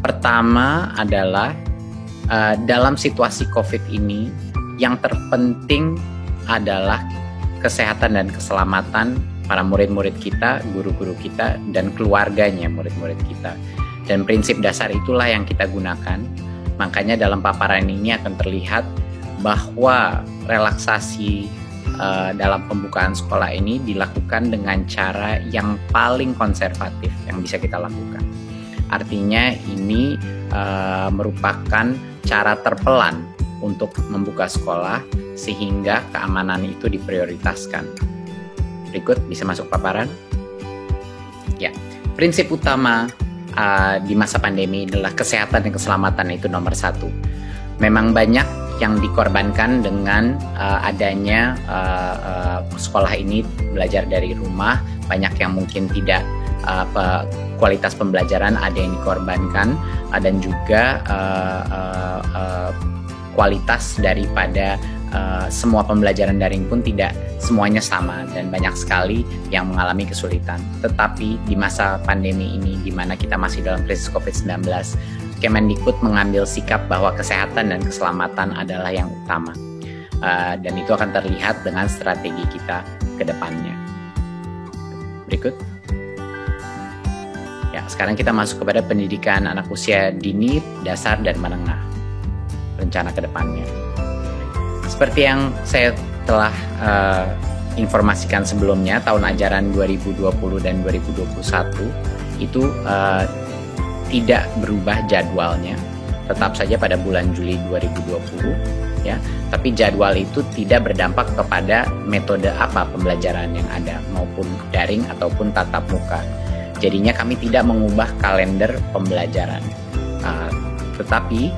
Pertama adalah dalam situasi COVID ini, yang terpenting adalah kesehatan dan keselamatan para murid-murid kita, guru-guru kita, dan keluarganya murid-murid kita. Dan prinsip dasar itulah yang kita gunakan. Makanya dalam paparan ini akan terlihat bahwa relaksasi dalam pembukaan sekolah ini dilakukan dengan cara yang paling konservatif yang bisa kita lakukan. Artinya ini merupakan cara terpelan untuk membuka sekolah sehingga keamanan itu diprioritaskan. Berikut bisa masuk paparan. Ya, prinsip utama di masa pandemi adalah kesehatan dan keselamatan, itu nomor satu. Memang banyak yang dikorbankan dengan adanya sekolah ini belajar dari rumah. Banyak yang mungkin tidak kualitas pembelajaran ada yang dikorbankan, dan juga kualitas daripada semua pembelajaran daring pun tidak semuanya sama, dan banyak sekali yang mengalami kesulitan. Tetapi di masa pandemi ini, di mana kita masih dalam krisis COVID-19, Kemendikbud mengambil sikap bahwa kesehatan dan keselamatan adalah yang utama. Dan itu akan terlihat dengan strategi kita ke depannya. Berikut. Ya, sekarang kita masuk kepada pendidikan anak usia dini, dasar, dan menengah. Rencana ke depannya. Seperti yang saya telah informasikan sebelumnya, tahun ajaran 2020 dan 2021 itu tidak berubah jadwalnya, tetap saja pada bulan Juli 2020 ya. Tapi jadwal itu tidak berdampak kepada metode apa pembelajaran yang ada, maupun daring ataupun tatap muka. Jadinya kami tidak mengubah kalender pembelajaran. Tetapi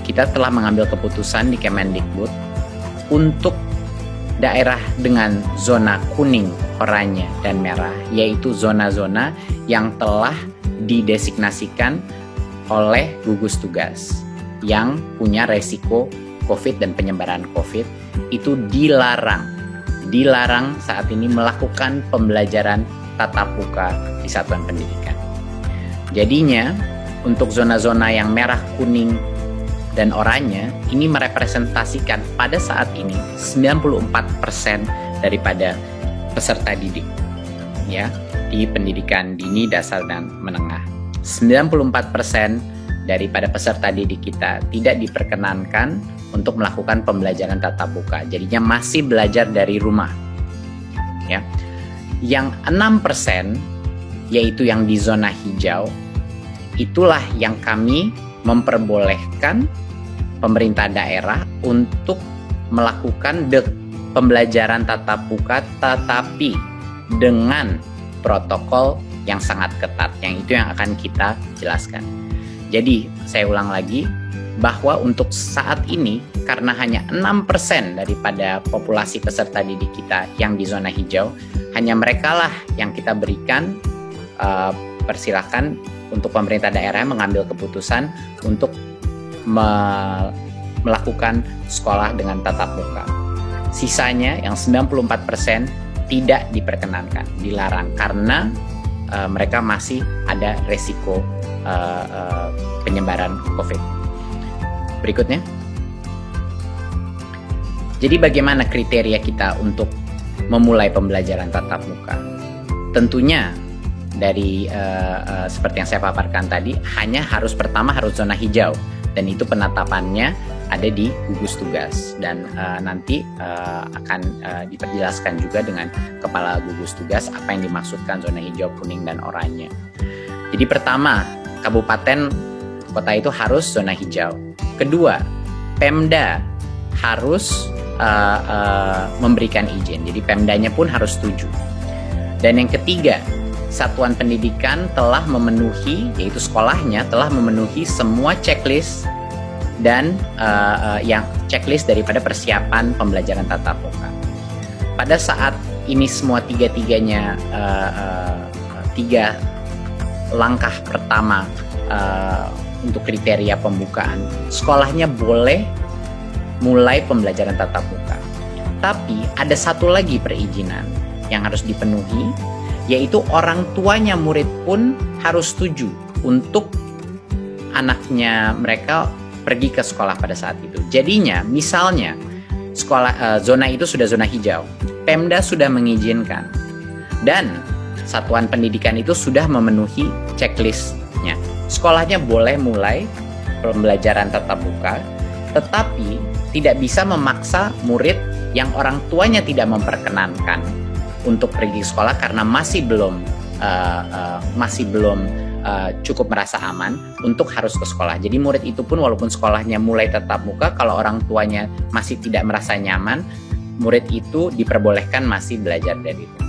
kita telah mengambil keputusan di Kemendikbud untuk daerah dengan zona kuning, oranye, dan merah, yaitu zona-zona yang telah didesignasikan oleh gugus tugas yang punya resiko COVID dan penyebaran COVID, itu dilarang saat ini melakukan pembelajaran tatap muka di satuan pendidikan. Jadinya untuk zona-zona yang merah, kuning, dan oranye ini merepresentasikan pada saat ini 94% daripada peserta didik ya di pendidikan dini, dasar, dan menengah. 94% daripada peserta didik kita tidak diperkenankan untuk melakukan pembelajaran tatap muka. Jadinya masih belajar dari rumah. Ya. Yang 6% yaitu yang di zona hijau, itulah yang kami memperbolehkan pemerintah daerah untuk melakukan pembelajaran tatap muka, tetapi dengan protokol yang sangat ketat, yang itu yang akan kita jelaskan. Jadi saya ulang lagi bahwa untuk saat ini, karena hanya 6% daripada populasi peserta didik kita yang di zona hijau, hanya mereka lah yang kita berikan persilakan untuk pemerintah daerah mengambil keputusan untuk melakukan sekolah dengan tatap muka. Sisanya yang 94% tidak diperkenankan, dilarang karena mereka masih ada resiko penyebaran COVID. Berikutnya. Jadi bagaimana kriteria kita untuk memulai pembelajaran tatap muka? Tentunya dari seperti yang saya paparkan tadi, hanya pertama harus zona hijau, dan itu penetapannya ada di gugus tugas, dan nanti akan diperjelaskan juga dengan kepala gugus tugas apa yang dimaksudkan zona hijau, kuning, dan oranye. Jadi pertama, kabupaten kota itu harus zona hijau. Kedua, Pemda harus memberikan izin, jadi Pemdanya pun harus setuju. Dan yang ketiga, satuan pendidikan telah memenuhi, yaitu sekolahnya telah memenuhi semua checklist dan yang checklist daripada persiapan pembelajaran tatap muka. Pada saat ini semua tiga langkah pertama untuk kriteria pembukaan, sekolahnya boleh mulai pembelajaran tatap muka. Tapi ada satu lagi perizinan yang harus dipenuhi, yaitu orang tuanya murid pun harus setuju untuk anaknya mereka pergi ke sekolah pada saat itu. Jadinya misalnya zona itu sudah zona hijau, Pemda sudah mengizinkan dan satuan pendidikan itu sudah memenuhi checklistnya. Sekolahnya boleh mulai pembelajaran tatap muka, tetapi tidak bisa memaksa murid yang orang tuanya tidak memperkenankan untuk pergi ke sekolah karena masih belum cukup merasa aman untuk harus ke sekolah. Jadi murid itu pun walaupun sekolahnya mulai tatap muka, kalau orang tuanya masih tidak merasa nyaman, murid itu diperbolehkan masih belajar dari rumah.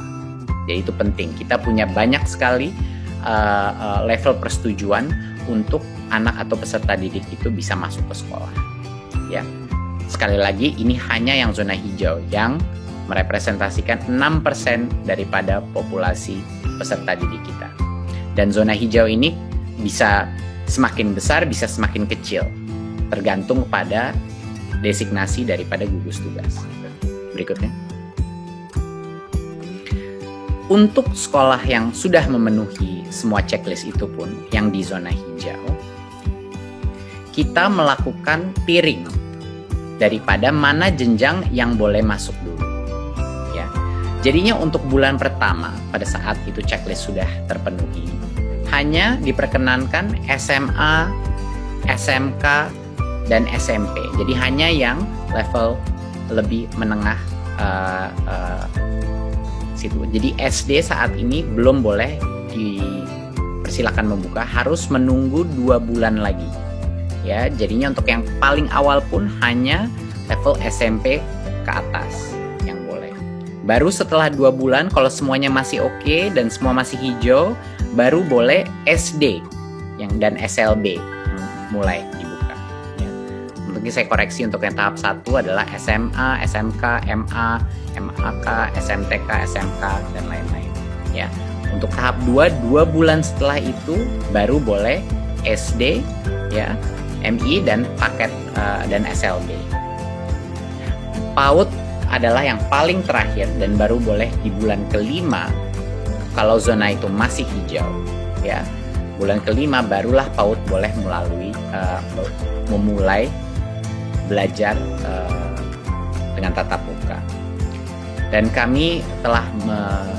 Jadi itu penting. Kita punya banyak sekali level persetujuan untuk anak atau peserta didik itu bisa masuk ke sekolah. Ya. Sekali lagi, ini hanya yang zona hijau yang merepresentasikan 6% daripada populasi peserta didik kita. Dan zona hijau ini bisa semakin besar, bisa semakin kecil, tergantung pada designasi daripada gugus tugas. Berikutnya. Untuk sekolah yang sudah memenuhi semua checklist itu pun, yang di zona hijau, kita melakukan tiering daripada mana jenjang yang boleh masuk dulu. Ya. Jadinya untuk bulan pertama pada saat itu checklist sudah terpenuhi, hanya diperkenankan SMA, SMK, dan SMP. Jadi hanya yang level lebih menengah situ. Jadi SD saat ini belum boleh dipersilakan membuka, harus menunggu 2 bulan lagi. Ya, jadinya untuk yang paling awal pun hanya level SMP ke atas yang boleh. Baru setelah 2 bulan kalau semuanya masih oke dan semua masih hijau, baru boleh SD dan SLB mulai dibuka. Ya. Mungkin saya koreksi, untuk yang tahap 1 adalah SMA, SMK, MA, MAK, SMTK, SMK, dan lain-lain. Ya. Untuk tahap 2 bulan setelah itu baru boleh SD, ya, MI dan paket dan SLB. PAUD adalah yang paling terakhir dan baru boleh di bulan kelima kalau zona itu masih hijau. Ya, bulan kelima barulah PAUD boleh memulai belajar dengan tatap muka. Dan kami telah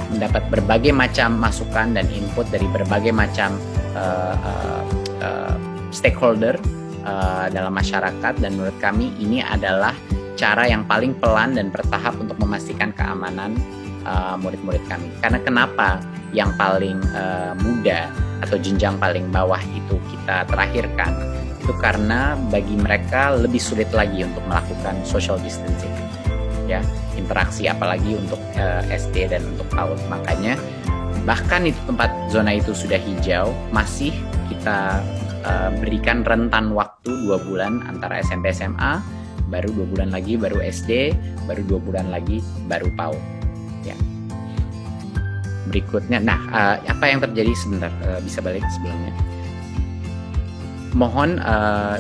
mendapat berbagai macam masukan dan input dari berbagai macam stakeholder dalam masyarakat, dan menurut kami ini adalah cara yang paling pelan dan bertahap untuk memastikan keamanan murid-murid kami. Karena kenapa yang paling muda atau jenjang paling bawah itu kita terakhirkan? Itu karena bagi mereka lebih sulit lagi untuk melakukan social distancing, ya, interaksi, apalagi untuk SD dan untuk PAUD. Makanya bahkan itu tempat zona itu sudah hijau, masih kita berikan rentan waktu 2 bulan antara SMP SMA, baru 2 bulan lagi baru SD, baru 2 bulan lagi baru PAUD. Ya. Berikutnya, apa yang terjadi sebentar, bisa balik sebelumnya. Mohon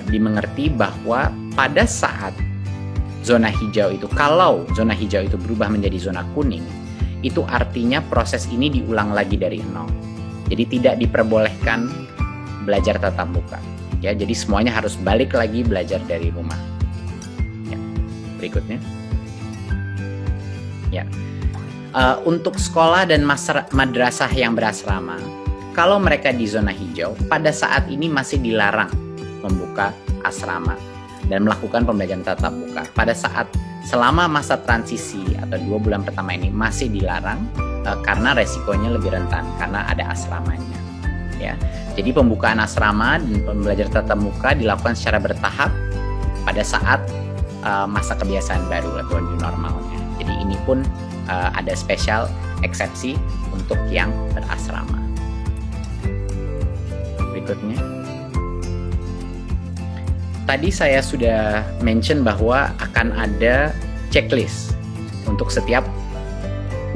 dimengerti bahwa pada saat zona hijau itu, kalau zona hijau itu berubah menjadi zona kuning, itu artinya proses ini diulang lagi dari nol. Jadi tidak diperbolehkan belajar tatap muka. Ya, jadi semuanya harus balik lagi belajar dari rumah. Ya. Berikutnya. Ya. Untuk sekolah dan madrasah yang berasrama, kalau mereka di zona hijau, pada saat ini masih dilarang membuka asrama dan melakukan pembelajaran tatap muka. Pada saat selama masa transisi atau 2 bulan pertama ini masih dilarang karena resikonya lebih rentan karena ada asramanya. Ya. Jadi pembukaan asrama dan pembelajaran tatap muka dilakukan secara bertahap pada saat masa kebiasaan baru atau new normalnya. Jadi ini pun ada spesial eksepsi untuk yang berasrama. Berikutnya. Tadi saya sudah mention bahwa akan ada checklist untuk setiap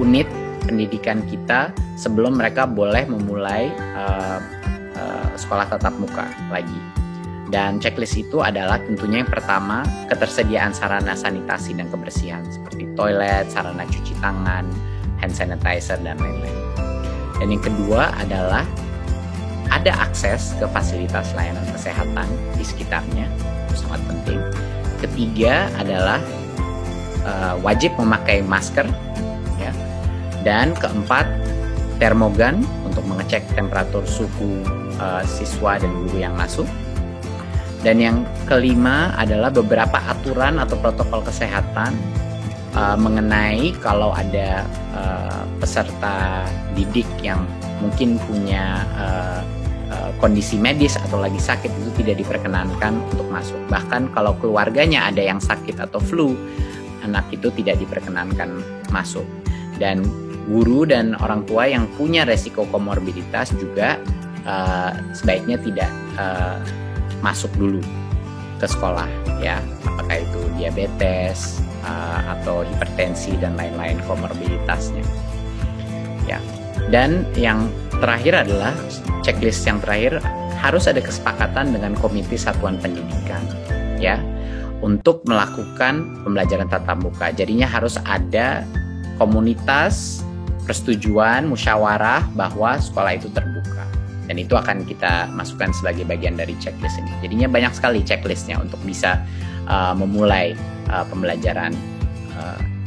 unit pendidikan kita sebelum mereka boleh memulai sekolah tatap muka lagi. Dan checklist itu adalah tentunya yang pertama, ketersediaan sarana sanitasi dan kebersihan seperti toilet, sarana cuci tangan, hand sanitizer, dan lain-lain. Dan yang kedua adalah ada akses ke fasilitas layanan kesehatan di sekitarnya, itu sangat penting. Ketiga adalah wajib memakai masker, ya. Dan keempat, termogan untuk mengecek temperatur suhu siswa dan guru yang masuk. Dan yang kelima adalah beberapa aturan atau protokol kesehatan mengenai kalau ada peserta didik yang mungkin punya kondisi medis atau lagi sakit, itu tidak diperkenankan untuk masuk. Bahkan kalau keluarganya ada yang sakit atau flu, anak itu tidak diperkenankan masuk. Dan guru dan orang tua yang punya resiko komorbiditas juga sebaiknya tidak masuk dulu ke sekolah, ya, apakah itu diabetes atau hipertensi dan lain-lain komorbiditasnya, ya. Dan yang terakhir adalah checklist yang terakhir, harus ada kesepakatan dengan komite satuan pendidikan, ya, untuk melakukan pembelajaran tatap muka. Jadinya harus ada komunitas persetujuan musyawarah bahwa sekolah itu terbuka. Dan itu akan kita masukkan sebagai bagian dari checklist ini. Jadinya banyak sekali checklistnya untuk bisa memulai pembelajaran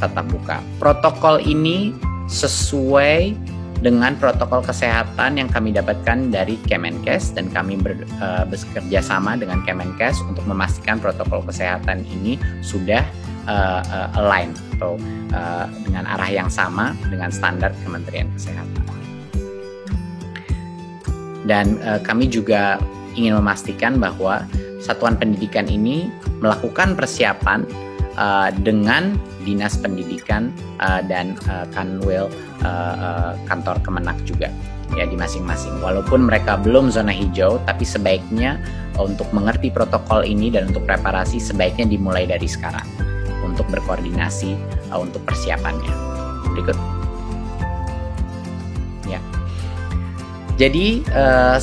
tatap muka. Protokol ini sesuai dengan protokol kesehatan yang kami dapatkan dari Kemenkes, dan kami bekerja sama dengan Kemenkes untuk memastikan protokol kesehatan ini sudah align atau dengan arah yang sama dengan standar Kementerian Kesehatan. Dan kami juga ingin memastikan bahwa satuan pendidikan ini melakukan persiapan dengan Dinas Pendidikan dan Kanwil kantor Kemenak juga, ya, di masing-masing. Walaupun mereka belum zona hijau, tapi sebaiknya untuk mengerti protokol ini dan untuk preparasi sebaiknya dimulai dari sekarang untuk berkoordinasi untuk persiapannya. Berikut. Ya. Jadi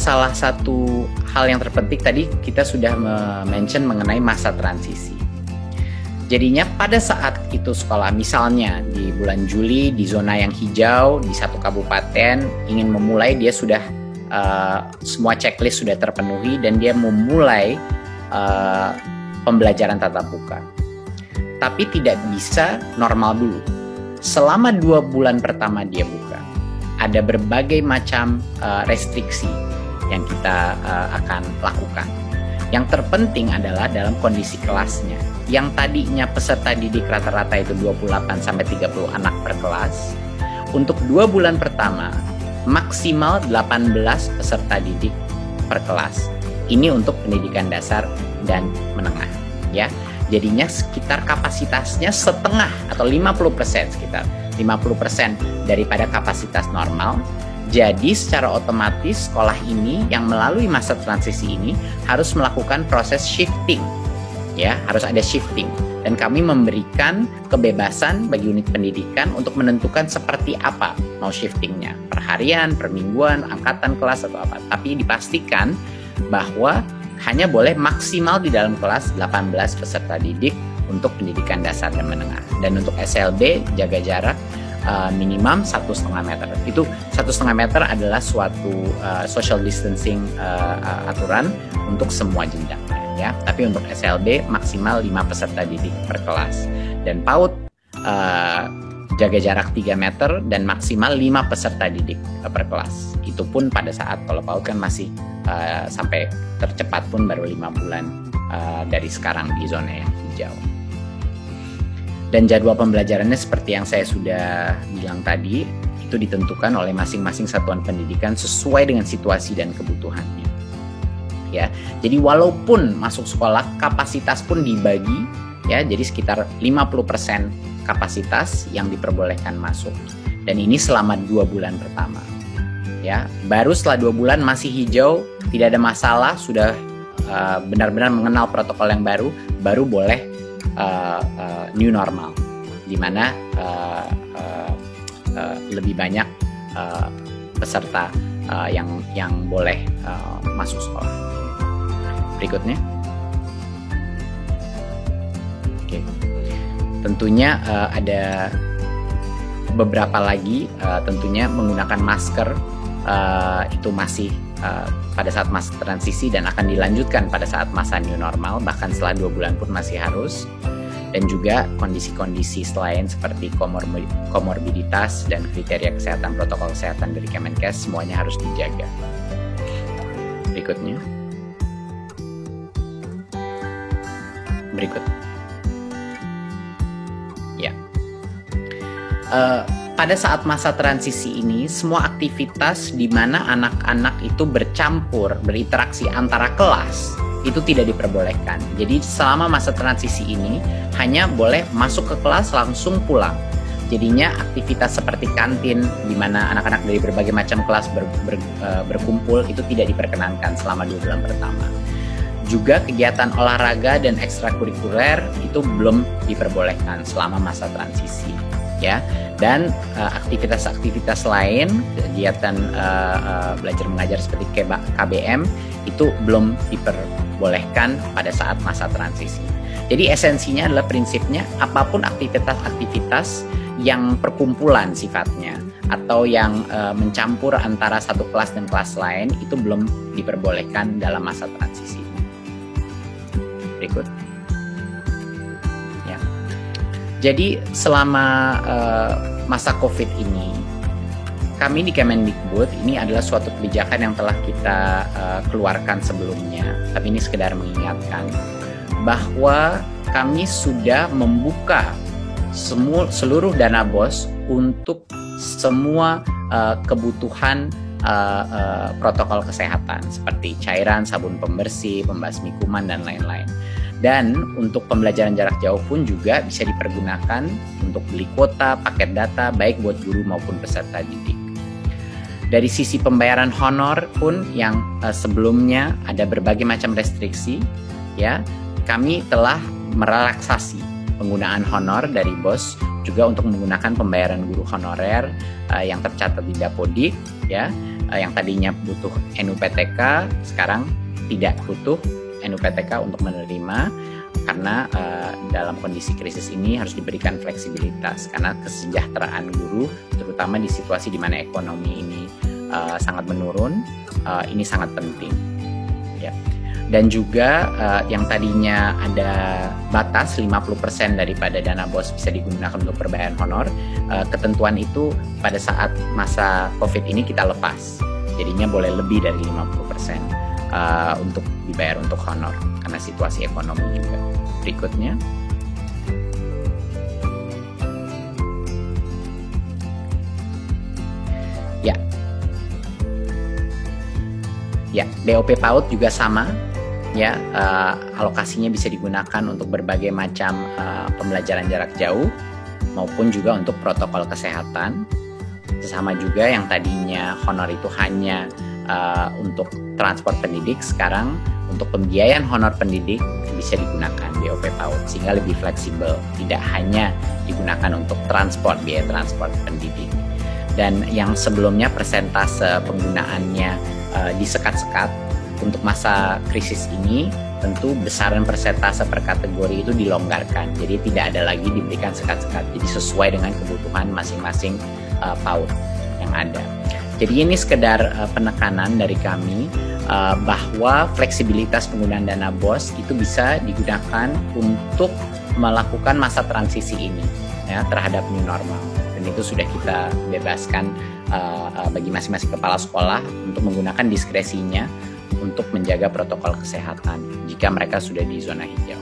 salah satu hal yang terpenting tadi kita sudah mention mengenai masa transisi. Jadinya pada saat itu sekolah, misalnya di bulan Juli di zona yang hijau di satu kabupaten ingin memulai, dia sudah semua checklist sudah terpenuhi dan dia memulai pembelajaran tatap muka. Tapi tidak bisa normal dulu. Selama 2 bulan pertama dia buka, ada berbagai macam restriksi yang kita akan lakukan. Yang terpenting adalah dalam kondisi kelasnya. Yang tadinya peserta didik rata-rata itu 28-30 anak per kelas, untuk 2 bulan pertama maksimal 18 peserta didik per kelas. Ini untuk pendidikan dasar dan menengah, ya. Jadinya sekitar kapasitasnya setengah atau 50%, sekitar 50% daripada kapasitas normal. Jadi secara otomatis sekolah ini yang melalui masa transisi ini harus melakukan proses shifting, ya, harus ada shifting. Dan kami memberikan kebebasan bagi unit pendidikan untuk menentukan seperti apa mau shiftingnya, per harian, per mingguan, angkatan kelas atau apa. Tapi dipastikan bahwa hanya boleh maksimal di dalam kelas 18 peserta didik untuk pendidikan dasar dan menengah. Dan untuk SLB jaga jarak minimum 1,5 meter. Itu 1,5 meter adalah suatu social distancing aturan untuk semua jenjangnya, ya. Tapi untuk SLB maksimal 5 peserta didik per kelas. Dan PAUD jaga jarak 3 meter dan maksimal 5 peserta didik per kelas. Itu pun pada saat kalau PAUD kan masih sampai tercepat pun baru 5 bulan dari sekarang di zona yang hijau. Dan jadwal pembelajarannya seperti yang saya sudah bilang tadi, itu ditentukan oleh masing-masing satuan pendidikan sesuai dengan situasi dan kebutuhannya. Ya, jadi walaupun masuk sekolah kapasitas pun dibagi, ya, jadi sekitar 50% kapasitas yang diperbolehkan masuk. Dan ini selama 2 bulan pertama. Ya, baru setelah 2 bulan masih hijau, tidak ada masalah, sudah benar-benar mengenal protokol yang baru boleh new normal, di mana lebih banyak peserta yang boleh masuk sekolah. Berikutnya, oke. Tentunya ada beberapa lagi, tentunya menggunakan masker itu masih pada saat masa transisi dan akan dilanjutkan pada saat masa new normal, bahkan setelah 2 bulan pun masih harus. Dan juga kondisi-kondisi selain seperti komorbiditas dan kriteria kesehatan, protokol kesehatan dari Kemenkes semuanya harus dijaga. Berikutnya. Berikut. Ya. Pada saat masa transisi ini, semua aktivitas di mana anak-anak itu bercampur, berinteraksi antara kelas, itu tidak diperbolehkan. Jadi selama masa transisi ini, hanya boleh masuk ke kelas langsung pulang. Jadinya aktivitas seperti kantin, di mana anak-anak dari berbagai macam kelas berkumpul, itu tidak diperkenankan selama 2 bulan pertama. Juga kegiatan olahraga dan ekstrakurikuler itu belum diperbolehkan selama masa transisi. Ya, dan aktivitas-aktivitas lain, kegiatan belajar mengajar seperti KBM itu belum diperbolehkan pada saat masa transisi. Jadi esensinya adalah prinsipnya apapun aktivitas-aktivitas yang perkumpulan sifatnya atau yang mencampur antara satu kelas dan kelas lain itu belum diperbolehkan dalam masa transisi. Berikut. Jadi selama masa COVID ini, kami di Kemendikbud ini adalah suatu kebijakan yang telah kita keluarkan sebelumnya. Tapi ini sekedar mengingatkan bahwa kami sudah membuka seluruh dana BOS untuk semua kebutuhan protokol kesehatan seperti cairan, sabun pembersih, pembasmi kuman, dan lain-lain. Dan untuk pembelajaran jarak jauh pun juga bisa dipergunakan untuk beli kuota, paket data, baik buat guru maupun peserta didik. Dari sisi pembayaran honor pun yang sebelumnya ada berbagai macam restriksi, ya, kami telah merelaksasi penggunaan honor dari BOS juga untuk menggunakan pembayaran guru honorer yang tercatat di Dapodik, ya, yang tadinya butuh NUPTK sekarang tidak butuh NUPTK untuk menerima karena dalam kondisi krisis ini harus diberikan fleksibilitas karena kesejahteraan guru terutama di situasi di mana ekonomi ini sangat menurun, ini sangat penting, ya. Dan juga yang tadinya ada batas 50% daripada dana BOS bisa digunakan untuk perbayaran honor, ketentuan itu pada saat masa COVID ini kita lepas, jadinya boleh lebih dari 50% untuk dibayar untuk honor karena situasi ekonomi juga. Berikutnya. Ya, BOP PAUD juga sama, ya, alokasinya bisa digunakan untuk berbagai macam pembelajaran jarak jauh maupun juga untuk protokol kesehatan. Sama juga yang tadinya honor itu hanya untuk transport pendidik, sekarang untuk pembiayaan honor pendidik bisa digunakan BOP PAUD sehingga lebih fleksibel, tidak hanya digunakan untuk transport, biaya transport pendidik. Dan yang sebelumnya persentase penggunaannya disekat-sekat, untuk masa krisis ini tentu besaran persentase per kategori itu dilonggarkan, jadi tidak ada lagi diberikan sekat-sekat, jadi sesuai dengan kebutuhan masing-masing PAUD yang ada. Jadi ini sekedar penekanan dari kami bahwa fleksibilitas penggunaan dana BOS itu bisa digunakan untuk melakukan masa transisi ini, ya, terhadap new normal, dan itu sudah kita bebaskan bagi masing-masing kepala sekolah untuk menggunakan diskresinya untuk menjaga protokol kesehatan jika mereka sudah di zona hijau.